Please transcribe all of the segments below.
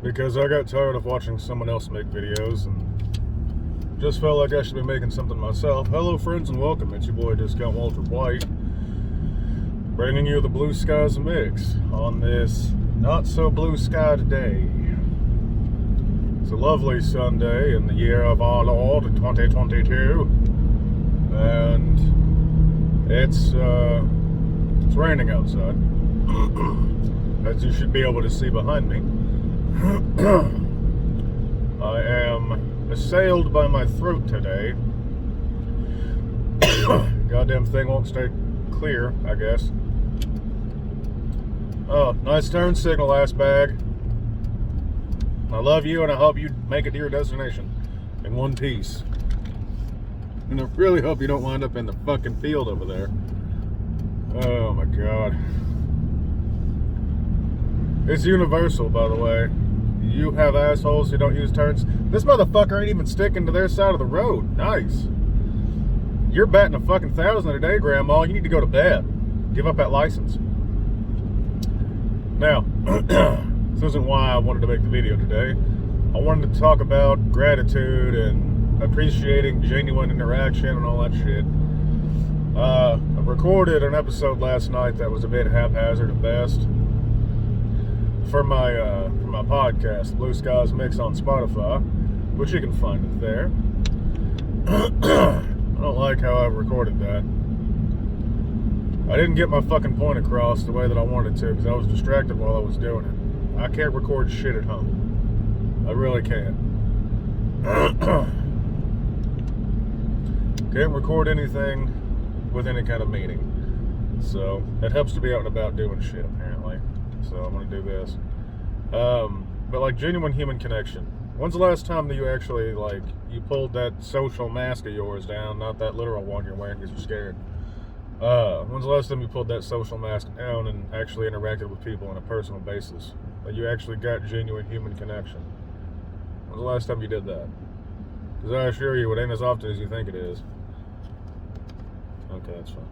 because I got tired of watching someone else make videos and just felt like I should be making something myself. Hello friends and welcome, it's your boy Discount Walter White, bringing you the Blue Skies Mix on this not so blue sky day. It's a lovely Sunday in the year of our Lord 2022, and it's raining outside, as you should be able to see behind me. I am assailed by my throat today. Goddamn thing won't stay clear, I guess. Oh, nice turn signal, ass bag. I love you and I hope you make it to your destination in one piece. And I really hope you don't wind up in the fucking field over there. Oh my god. It's universal, by the way. You have assholes who don't use turns. This motherfucker ain't even sticking to their side of the road. Nice. You're batting a fucking 1,000 a day, Grandma. You need to go to bed. Give up that license. Now, this isn't why I wanted to make the video today. I wanted to talk about gratitude and appreciating genuine interaction and all that shit. I recorded an episode last night that was a bit haphazard at best for my podcast, Blue Skies Mix on Spotify, which you can find it there. I don't like how I recorded that. I didn't get my fucking point across the way that I wanted to because I was distracted while I was doing it. I can't record shit at home. I really can't. Can't record anything with any kind of meaning. So, it helps to be out and about doing shit, apparently. So, I'm going to do this. But, like, genuine human connection. When's the last time that you actually, like, you pulled that social mask of yours down, not that literal one you're wearing because you're scared? When's the last time you pulled that social mask down and actually interacted with people on a personal basis? That you actually got genuine human connection? When's the last time you did that? Because I assure you, it ain't as often as you think it is. Okay, that's fine.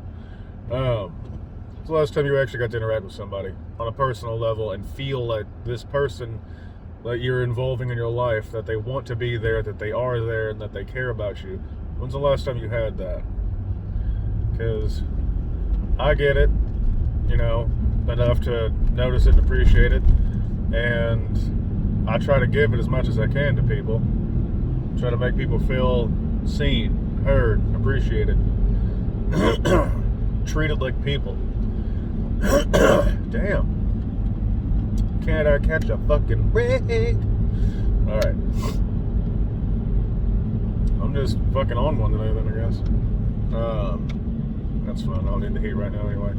When's the last time you actually got to interact with somebody on a personal level and feel like this person that you're involving in your life, that they want to be there, that they are there, and that they care about you? When's the last time you had that? Because I get it, you know, enough to notice it and appreciate it, and I try to give it as much as I can to people. Try to make people feel seen, heard, appreciated, treated like people. Damn. Can't I catch a fucking break? Alright. I'm just fucking on one today then, I guess. That's fine. I don't need the heat right now anyway.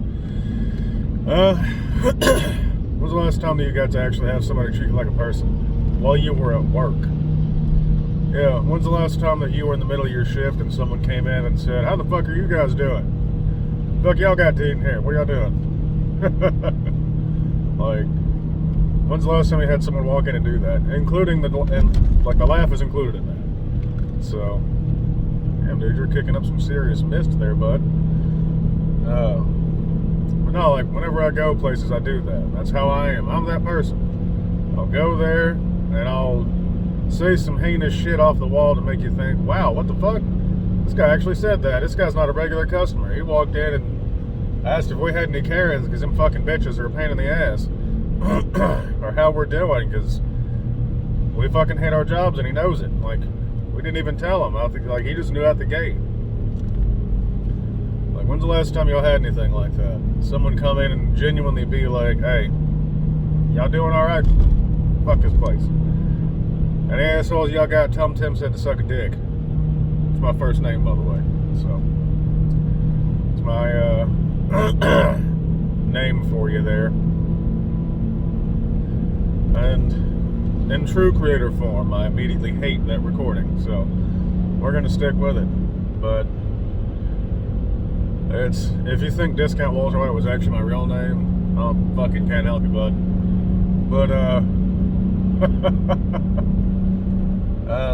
When's the last time that you got to actually have somebody treat you like a person while you were at work? Yeah, when's the last time that you were in the middle of your shift and someone came in and said, "How the fuck are you guys doing? Fuck y'all got to eat in here. What y'all doing?" Like, when's the last time you had someone walk in and do that? Including the laugh is included in that. So, damn dude, you're kicking up some serious mist there, bud. But no, like, whenever I go places, I do that. That's how I am. I'm that person. I'll go there, and I'll say some heinous shit off the wall to make you think, wow, what the fuck? This guy actually said that. This guy's not a regular customer. He walked in and asked if we had any Karens, because them fucking bitches are a pain in the ass. Or how we're doing, because we fucking hate our jobs, and he knows it. Like, we didn't even tell him. I think, like, he just knew out the gate. When's the last time y'all had anything like that? Someone come in and genuinely be like, "Hey, y'all doing alright? Fuck this place." Any assholes y'all got, tell them Tim said to suck a dick. It's my first name, by the way. So, it's my name for you there. And in true creator form, I immediately hate that recording. So, we're going to stick with it. But if you think Discount Walter White was actually my real name, I fucking can't help you, bud. But,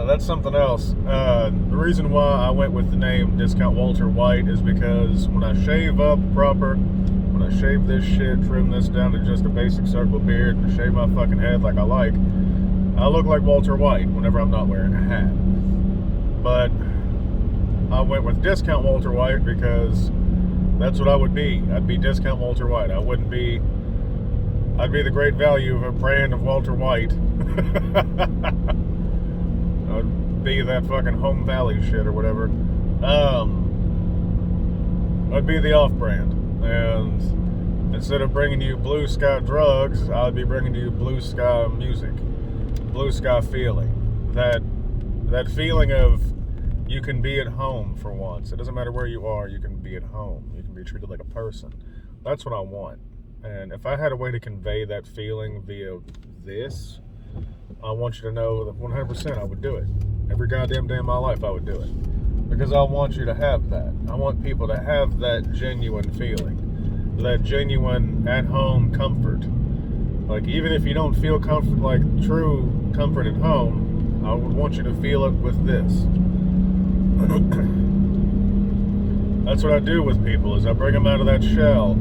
that's something else. The reason why I went with the name Discount Walter White is because when I shave up proper, when I shave this shit, trim this down to just a basic circle beard, and shave my fucking head like I like, I look like Walter White whenever I'm not wearing a hat. But I went with discount Walter White because that's what I would be. I'd be discount Walter White. I'd be the great value of a brand of Walter White. I'd be that fucking Home Valley shit or whatever. I'd be the off-brand. And instead of bringing you blue sky drugs, I'd be bringing you blue sky music. Blue sky feeling. That feeling of you can be at home for once. It doesn't matter where you are, you can be at home. You can be treated like a person. That's what I want. And if I had a way to convey that feeling via this, I want you to know that 100% I would do it. Every goddamn day of my life I would do it. Because I want you to have that. I want people to have that genuine feeling. That genuine at-home comfort. Like, even if you don't feel comfort, like true comfort at home, I would want you to feel it with this. That's what I do with people, is I bring them out of that shell.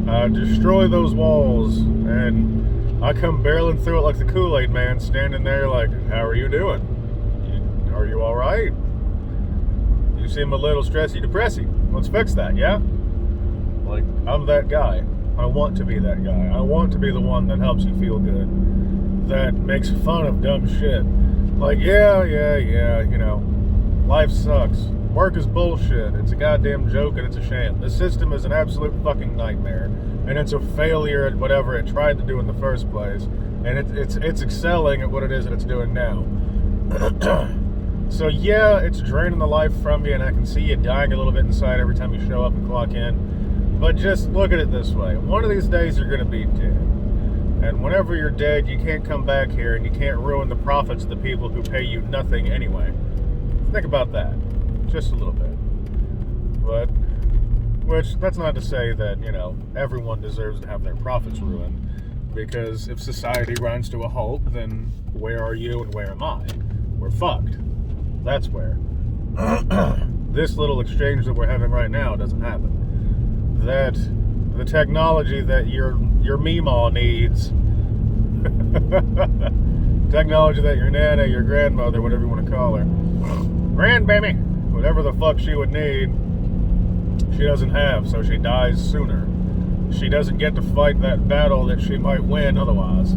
I destroy those walls, and I come barreling through it like the Kool-Aid man, standing there like, how are you doing? Are you alright? You seem a little stressy-depressy. Let's fix that, yeah? Like, I'm that guy. I want to be that guy. I want to be the one that helps you feel good. That makes fun of dumb shit. Like, yeah, you know, life sucks. Work is bullshit. It's a goddamn joke and it's a sham. The system is an absolute fucking nightmare. And it's a failure at whatever it tried to do in the first place. And it's excelling at what it is that it's doing now. So yeah, it's draining the life from you, and I can see you dying a little bit inside every time you show up and clock in. But just look at it this way. One of these days you're going to be dead. And whenever you're dead, you can't come back here and you can't ruin the profits of the people who pay you nothing anyway. Think about that. Just a little bit. But, which, that's not to say that, you know, everyone deserves to have their profits ruined. Because if society grinds to a halt, then where are you and where am I? We're fucked. That's where. This little exchange that we're having right now doesn't happen. That the technology that your meemaw needs, technology that your nana, your grandmother, whatever you want to call her, grandbaby, whatever the fuck she would need, she doesn't have, so she dies sooner. She doesn't get to fight that battle that she might win otherwise.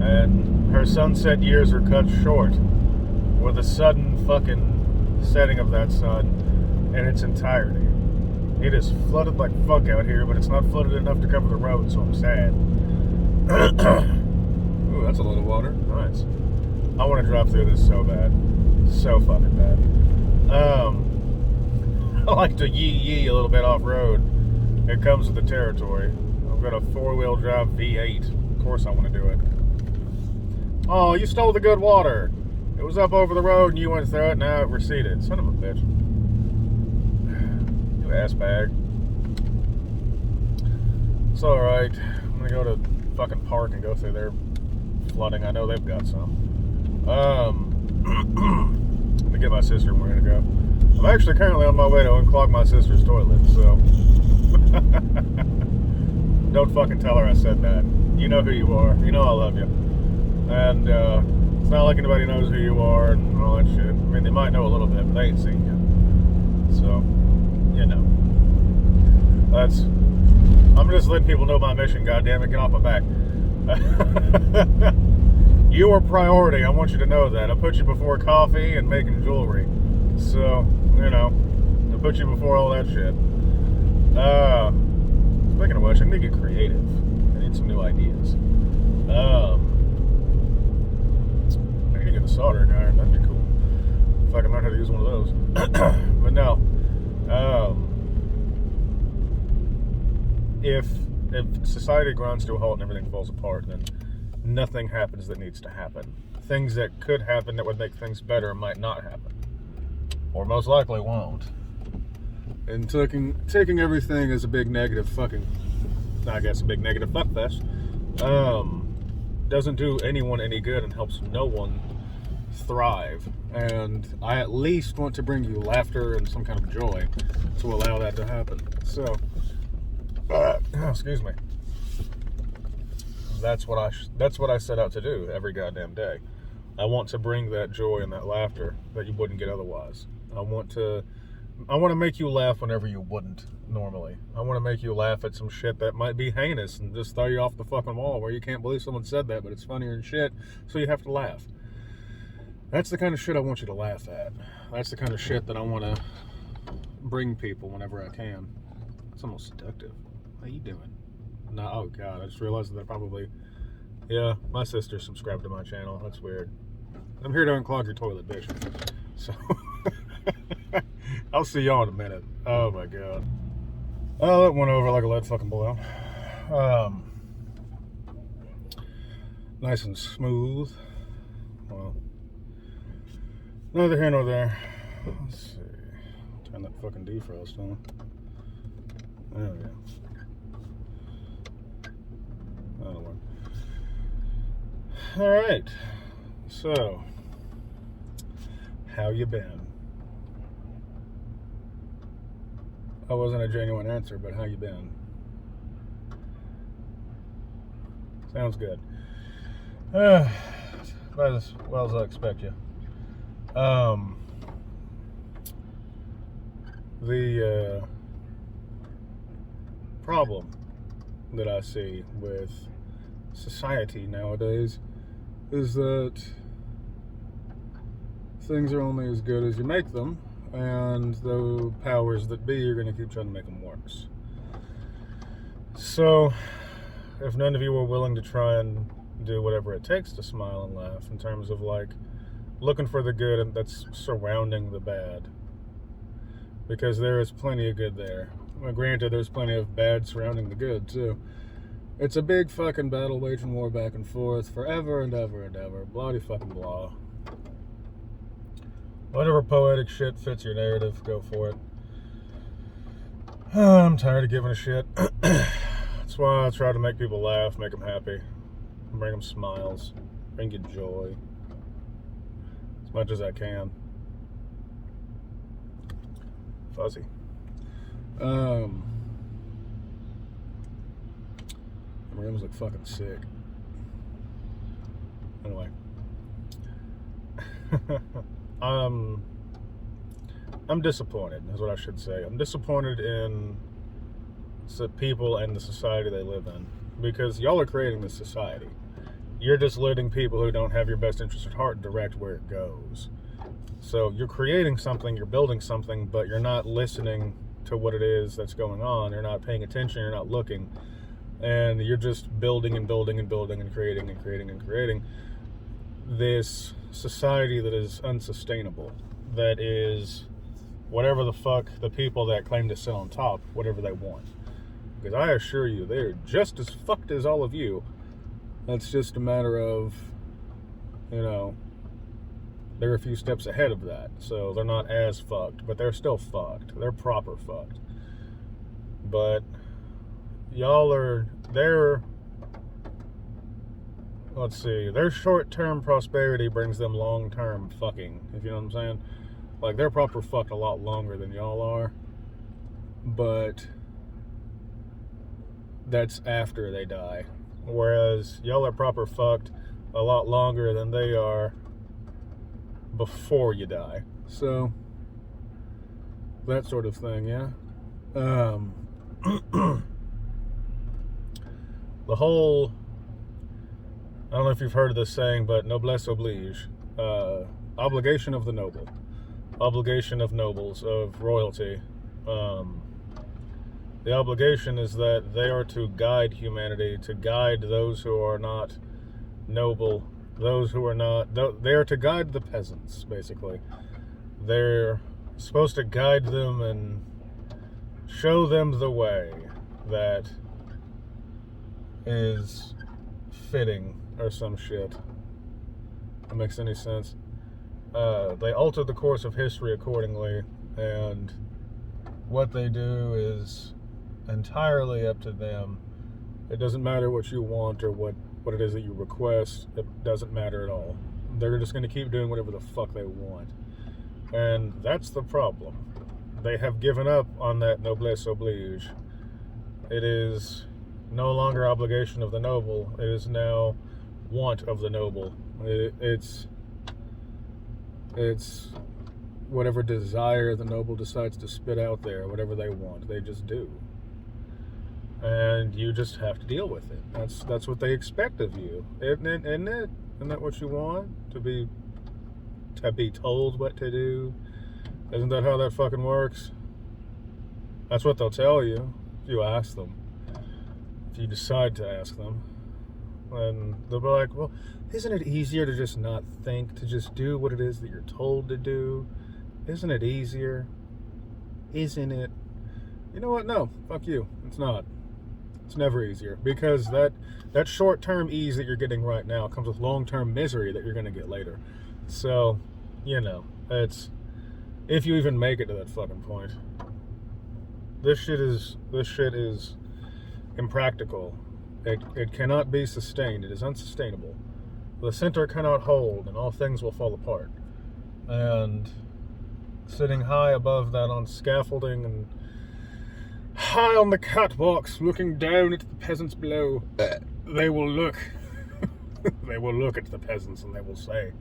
And her sunset years are cut short with a sudden fucking setting of that sun in its entirety. It is flooded like fuck out here, but it's not flooded enough to cover the road, so I'm sad. Ooh, that's a lot of water. Nice. I want to drive through this so bad. So fucking bad. I like to yee a little bit off-road. It comes with the territory. I've got a 4-wheel drive V8. Of course I want to do it. Oh, you stole the good water. It was up over the road and you went through it, now it receded. Son of a bitch. You ass bag. It's alright. I'm gonna go to fucking park and go through their flooding. I know they've got some. Let me get my sister where to go. I'm actually currently on my way to unclog my sister's toilet, so don't fucking tell her I said that. You know who you are. You know I love you. And it's not like anybody knows who you are and all that shit. I mean, they might know a little bit, but they ain't seen you. So, you know. I'm just letting people know my mission, goddammit. Get off my back. You are priority. I want you to know that. I put you before coffee and making jewelry. So, you know, I put you before all that shit. Speaking of which, I need to get creative. I need some new ideas. I need to get a soldering iron. That'd be cool. If I can learn how to use one of those. But no. If society grinds to a halt and everything falls apart, then nothing happens that needs to happen. Things that could happen that would make things better might not happen. Or most likely won't. And taking everything as a big negative fucking, I guess a big negative fuckfest, doesn't do anyone any good and helps no one thrive. And I at least want to bring you laughter and some kind of joy to allow that to happen. So, excuse me. that's what I set out to do every goddamn day. I want to bring that joy and that laughter that you wouldn't get otherwise. I want to make you laugh whenever you wouldn't normally. I want to make you laugh at some shit that might be heinous and just throw you off the fucking wall where you can't believe someone said that, but it's funnier than shit, so you have to laugh. That's the kind of shit I want you to laugh at. That's the kind of shit that I want to bring people whenever I can. It's almost seductive. How you doing? No, oh god, I just realized that probably... Yeah, my sister subscribed to my channel. That's weird. I'm here to unclog your toilet, bitch. So... I'll see y'all in a minute. Oh my god. Oh, that went over like a lead fucking balloon. Nice and smooth. Well, neither here nor there. Let's see. Turn that fucking defrost on. There we go. That'll work. Alright. So, how you been? That wasn't a genuine answer, but how you been? Sounds good. About as well as I expect you. The problem that I see with society nowadays is that things are only as good as you make them, and the powers that be are going to keep trying to make them worse. So, if none of you are willing to try and do whatever it takes to smile and laugh, in terms of like looking for the good and that's surrounding the bad, because there is plenty of good there. Well, granted, there's plenty of bad surrounding the good too. It's a big fucking battle waging war back and forth forever and ever and ever. Bloody fucking blah. Whatever poetic shit fits your narrative, go for it. I'm tired of giving a shit. That's why I try to make people laugh, make them happy, bring them smiles, bring you joy, as much as I can. Fuzzy. My room's like fucking sick. Anyway. I'm disappointed, is what I should say. I'm disappointed in the people and the society they live in, because y'all are creating this society. You're just letting people who don't have your best interest at heart direct where it goes. So you're creating something, you're building something, but you're not listening to what it is that's going on. You're not paying attention, you're not looking, and you're just building and building and building and creating and creating and creating this society that is unsustainable, that is whatever the fuck the people that claim to sit on top, whatever they want. Because I assure you, they're just as fucked as all of you. It's just a matter of, you know, they're a few steps ahead of that. So they're not as fucked, but they're still fucked. They're proper fucked. But y'all are, let's see, their short-term prosperity brings them long-term fucking, if you know what I'm saying. Like, they're proper fucked a lot longer than y'all are, but that's after they die. Whereas y'all are proper fucked a lot longer than they are before you die. So, that sort of thing, yeah. The whole, I don't know if you've heard of this saying, but noblesse oblige. Obligation of the noble. Obligation of nobles, of royalty. The obligation is that they are to guide humanity, to guide those who are not noble, those who are not, they are to guide the peasants, basically. They're supposed to guide them and show them the way that is fitting, or some shit. That makes any sense. They alter the course of history accordingly, and what they do is entirely up to them. It doesn't matter what you want or what it is that you request. It doesn't matter at all. They're just going to keep doing whatever the fuck they want. And that's the problem. They have given up on that noblesse oblige. It is no longer obligation of the noble. It is now want of the noble. It's whatever desire the noble decides to spit out there, whatever they want, they just do. And you just have to deal with it. That's what they expect of you, isn't it? Isn't that what you want? To be told what to do? Isn't that how that fucking works? That's what they'll tell you if you ask them. If you decide to ask them. And they'll be like, well, isn't it easier to just not think, to just do what it is that you're told to do? Isn't it easier? Isn't it? You know what? No, fuck you. It's not. It's never easier, because that short-term ease that you're getting right now comes with long-term misery that you're going to get later. So, it's, if you even make it to that fucking point, this shit is impractical. It cannot be sustained. It is unsustainable. The center cannot hold, and all things will fall apart. And sitting high above that on scaffolding and high on the catwalks, looking down at the peasants below, they will look. They will look at the peasants and they will say,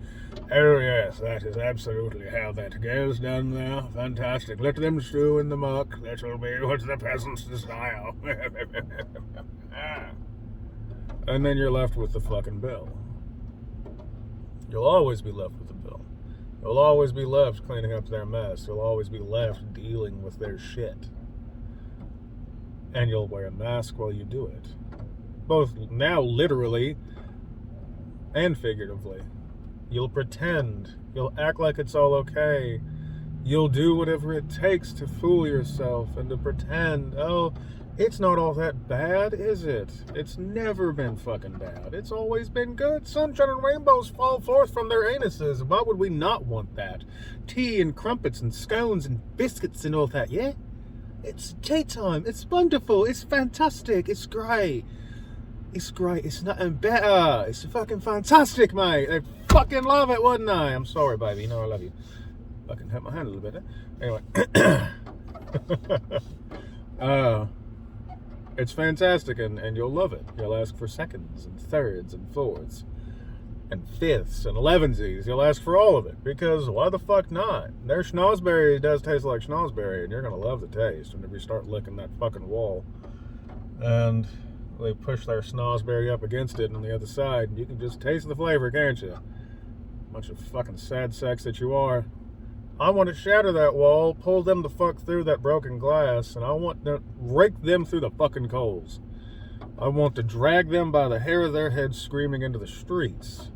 oh yes, that is absolutely how that goes down there. Fantastic. Let them stew in the muck. That will be what the peasants desire. And then you're left with the fucking bill. You'll always be left with the bill. You'll always be left cleaning up their mess. You'll always be left dealing with their shit. And you'll wear a mask while you do it. Both now literally and figuratively. You'll pretend. You'll act like it's all okay. You'll do whatever it takes to fool yourself and to pretend, oh, it's not all that bad, is it? It's never been fucking bad. It's always been good. Sunshine and rainbows fall forth from their anuses. Why would we not want that? Tea and crumpets and scones and biscuits and all that, yeah? It's tea time. It's wonderful. It's fantastic. It's great. It's great. It's nothing better. It's fucking fantastic, mate. I fucking love it, wouldn't I? I'm sorry, baby. You know I love you. Fucking hurt my hand a little bit there. Anyway. It's fantastic, and you'll love it. You'll ask for seconds and thirds and fourths and fifths and elevensies. You'll ask for all of it, because why the fuck not? Their schnozberry does taste like schnozberry, and you're going to love the taste whenever you start licking that fucking wall. And they push their schnozberry up against it on the other side, and you can just taste the flavor, can't you? Bunch of fucking sad sacks that you are. I want to shatter that wall, pull them the fuck through that broken glass, and I want to rake them through the fucking coals. I want to drag them by the hair of their heads screaming into the streets.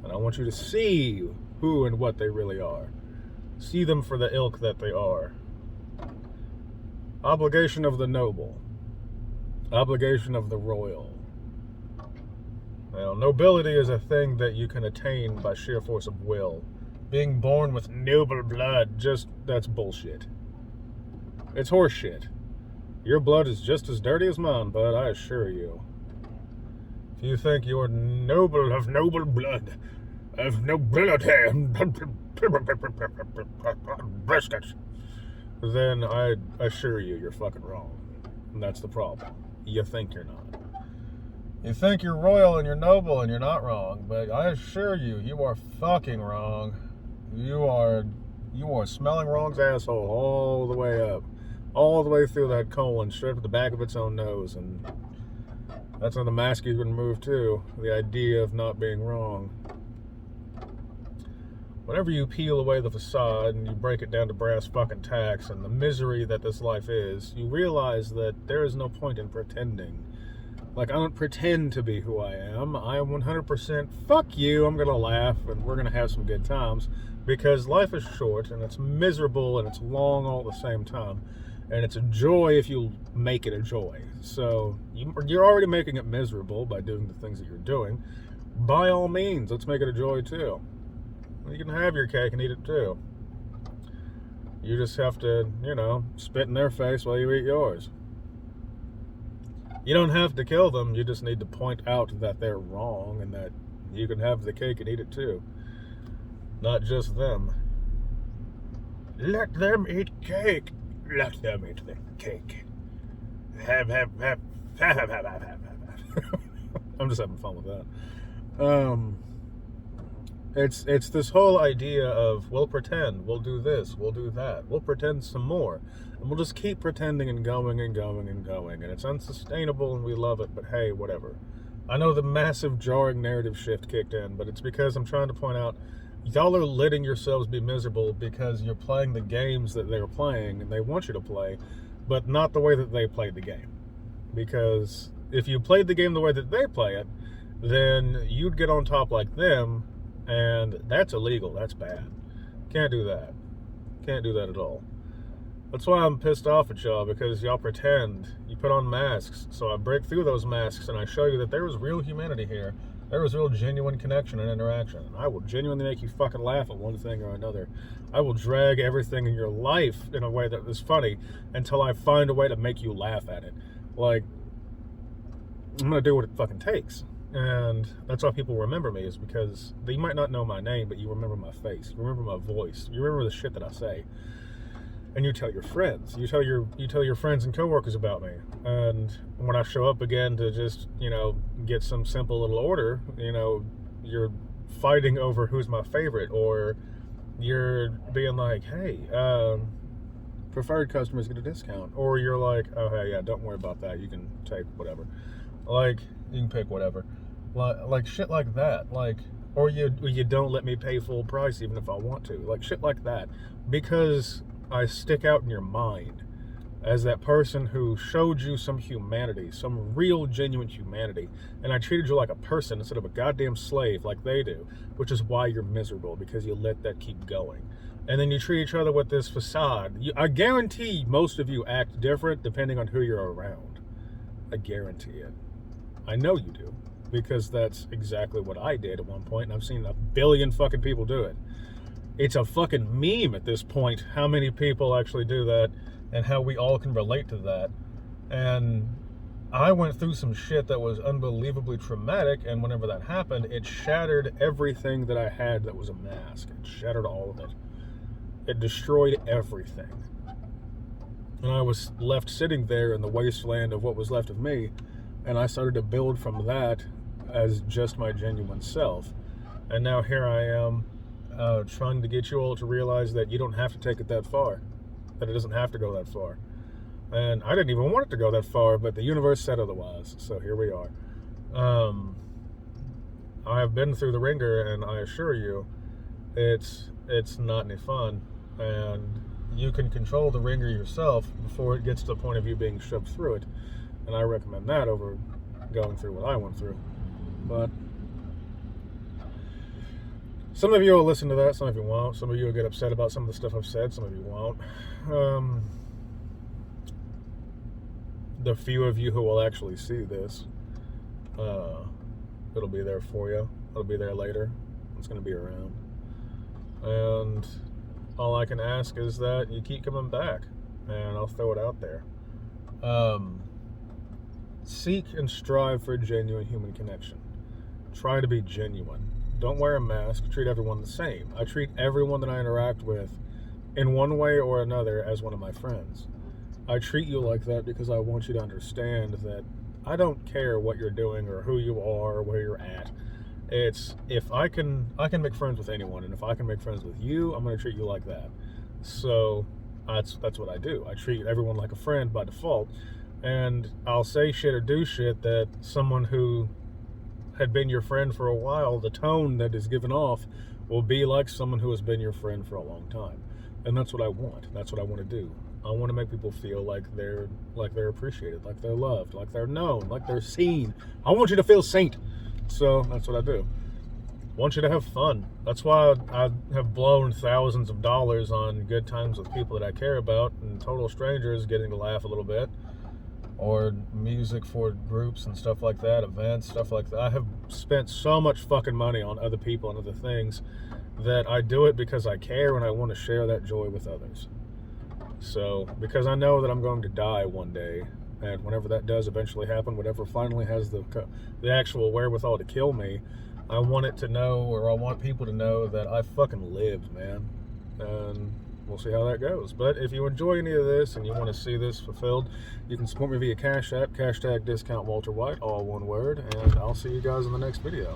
And I want you to see who and what they really are. See them for the ilk that they are. Obligation of the noble. Obligation of the royal. Now, nobility is a thing that you can attain by sheer force of will. Being born with noble blood, that's bullshit. It's horseshit. Your blood is just as dirty as mine, bud, I assure you. If you think you're noble of noble blood, of nobility, brisket, then I assure you you're fucking wrong. And that's the problem. You think you're not. You think you're royal and you're noble and you're not wrong, but I assure you, you are fucking wrong. You are smelling wrong's asshole all the way up. All the way through that colon, straight to the back of its own nose. And that's when the mask you can remove too. The idea of not being wrong. Whenever you peel away the facade and you break it down to brass fucking tacks and the misery that this life is, you realize that there is no point in pretending. Like, I don't pretend to be who I am. I am 100% fuck you, I'm gonna laugh and we're gonna have some good times. Because life is short and it's miserable and it's long all at the same time. And it's a joy if you make it a joy. So you're already making it miserable by doing the things that you're doing. By all means, let's make it a joy too. You can have your cake and eat it too. You just have to, spit in their face while you eat yours. You don't have to kill them. You just need to point out that they're wrong and that you can have the cake and eat it too. Not just them. Let them eat cake. Let them eat the cake. Have I'm just having fun with that. It's this whole idea of we'll pretend, we'll do this, we'll do that, we'll pretend some more, and we'll just keep pretending and going and going and going, and it's unsustainable and we love it, but hey, whatever. I know the massive jarring narrative shift kicked in, but it's because I'm trying to point out y'all are letting yourselves be miserable because you're playing the games that they're playing and they want you to play, but not the way that they played the game. Because if you played the game the way that they play it, then you'd get on top like them, and that's illegal. That's bad. Can't do that. Can't do that at all. That's why I'm pissed off at y'all, because y'all pretend. You put on masks. So I break through those masks and I show you that there was real humanity here. There was real genuine connection and interaction. And I will genuinely make you fucking laugh at one thing or another. I will drag everything in your life in a way that is funny until I find a way to make you laugh at it. Like, I'm going to do what it fucking takes. And that's why people remember me, is because they might not know my name, but you remember my face. You remember my voice. You remember the shit that I say. And you tell your friends. You tell your friends and coworkers about me. And when I show up again to just, get some simple little order, you're fighting over who's my favorite, or you're being like, hey, preferred customers get a discount. Or you're like, oh, hey, yeah, don't worry about that. You can take whatever. Like, you can pick whatever. Like shit like that. Like, or you don't let me pay full price even if I want to. Like, shit like that. Because I stick out in your mind as that person who showed you some humanity, some real, genuine humanity, and I treated you like a person instead of a goddamn slave like they do, which is why you're miserable, because you let that keep going. And then you treat each other with this facade. I guarantee most of you act different depending on who you're around. I guarantee it. I know you do, because that's exactly what I did at one point, and I've seen a billion fucking people do it. It's a fucking meme at this point how many people actually do that and how we all can relate to that. And I went through some shit that was unbelievably traumatic, and whenever that happened, it shattered everything that I had that was a mask. It shattered all of it. It destroyed everything. And I was left sitting there in the wasteland of what was left of me, and I started to build from that as just my genuine self. And now here I am, trying to get you all to realize that you don't have to take it that far, that it doesn't have to go that far. And I didn't even want it to go that far, but the universe said otherwise, so here we are. I have been through the ringer, and I assure you, it's not any fun, and you can control the ringer yourself before it gets to the point of you being shoved through it, and I recommend that over going through what I went through. But some of you will listen to that, some of you won't. Some of you will get upset about some of the stuff I've said, some of you won't. The few of you who will actually see this, it'll be there for you. It'll be there later. It's going to be around. And all I can ask is that you keep coming back, and I'll throw it out there. Seek and strive for a genuine human connection. Try to be genuine. Don't wear a mask. Treat everyone the same. I treat everyone that I interact with in one way or another as one of my friends. I treat you like that because I want you to understand that I don't care what you're doing or who you are or where you're at. It's, if I can make friends with anyone, and if I can make friends with you, I'm going to treat you like that. So that's what I do. I treat everyone like a friend by default, and I'll say shit or do shit that someone who had been your friend for a while, the tone that is given off will be like someone who has been your friend for a long time. And that's what I want. That's what I want to do. I want to make people feel like they're appreciated, like they're loved, like they're known, like they're seen. I want you to feel seen. So that's what I do. I want you to have fun. That's why I have blown thousands of dollars on good times with people that I care about, and total strangers getting to laugh a little bit, or music for groups and stuff like that, events, stuff like that. I have spent so much fucking money on other people and other things that I do it because I care and I want to share that joy with others. So, because I know that I'm going to die one day, and whenever that does eventually happen, whatever finally has the actual wherewithal to kill me, I want it to know, or I want people to know that I fucking lived, man. And we'll see how that goes. But if you enjoy any of this and you want to see this fulfilled, you can support me via Cash App, #discount Walter White, all one word, and I'll see you guys in the next video.